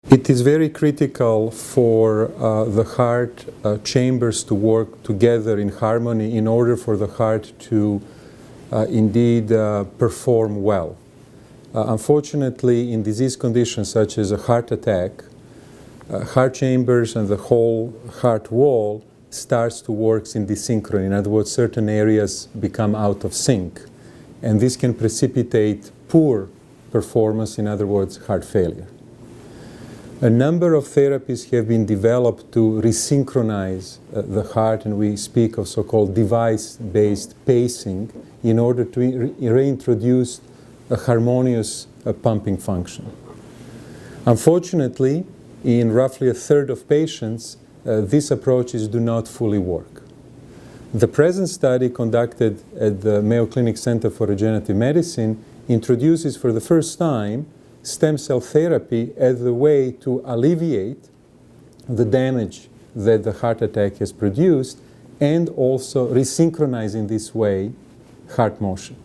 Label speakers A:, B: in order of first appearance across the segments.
A: It is very critical for the heart chambers to work together in harmony in order for the heart to indeed perform well. Unfortunately, in disease conditions such as a heart attack, heart chambers and the whole heart wall starts to work in desynchrony. In other words, certain areas become out of sync. And this can precipitate poor performance, in other words, heart failure. A number of therapies have been developed to resynchronize the heart, and we speak of so-called device-based pacing in order to reintroduce a harmonious pumping function. Unfortunately, in roughly a third of patients, these approaches do not fully work. The present study conducted at the Mayo Clinic Center for Regenerative Medicine introduces for the first time stem cell therapy as a way to alleviate the damage that the heart attack has produced and also resynchronize in this way heart motion.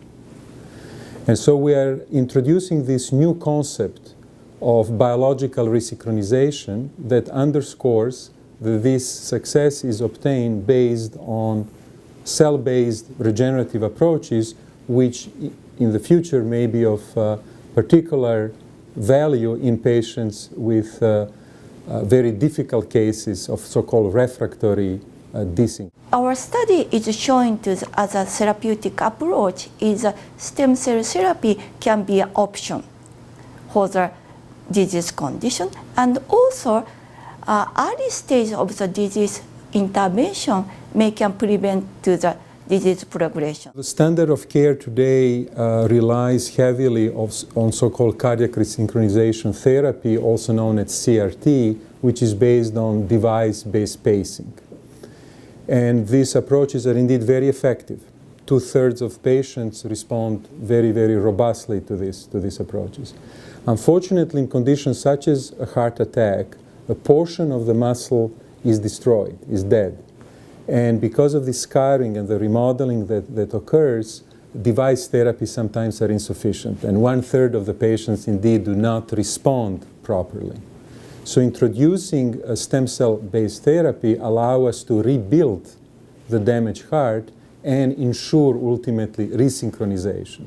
A: And so we are introducing this new concept of biological resynchronization that underscores that this success is obtained based on cell-based regenerative approaches, which in the future may be of particular value in patients with very difficult cases of so-called refractory desync.
B: Our study is showing as a therapeutic approach is stem cell therapy can be an option for the disease condition, and also early stage of the disease intervention can prevent to the disease progression.
A: The standard of care today relies heavily on so-called cardiac resynchronization therapy, also known as CRT, which is based on device-based pacing. And these approaches are indeed very effective. 2/3 of patients respond very, very robustly to these approaches. Unfortunately, in conditions such as a heart attack, a portion of the muscle is destroyed, is dead. And because of the scarring and the remodeling that occurs, device therapies sometimes are insufficient. And 1/3 of the patients indeed do not respond properly. So introducing a stem cell-based therapy allows us to rebuild the damaged heart and ensure ultimately resynchronization.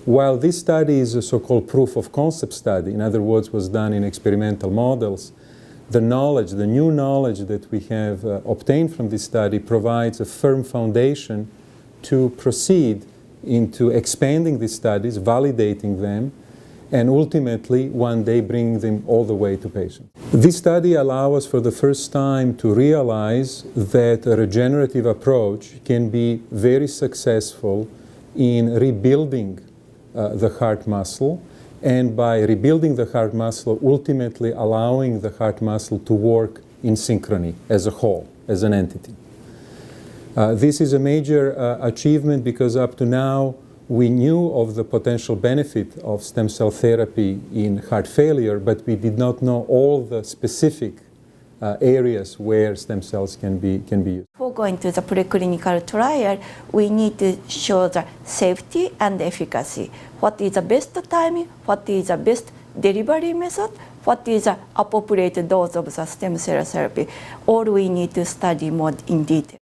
A: While this study is a so-called proof of concept study, in other words, was done in experimental models, the knowledge, the new knowledge that we have obtained from this study provides a firm foundation to proceed into expanding these studies, validating them, and ultimately one day bringing them all the way to patients. This study allows us for the first time to realize that a regenerative approach can be very successful in rebuilding the heart muscle, and by rebuilding the heart muscle, ultimately allowing the heart muscle to work in synchrony as a whole, as an entity. This is a major achievement because up to now we knew of the potential benefit of stem cell therapy in heart failure, but we did not know all the specific areas where stem cells can be used.
B: For going to the preclinical trial, we need to show the safety and efficacy. What is the best timing? What is the best delivery method? What is the appropriate dose of the stem cell therapy? All we need to study more in detail.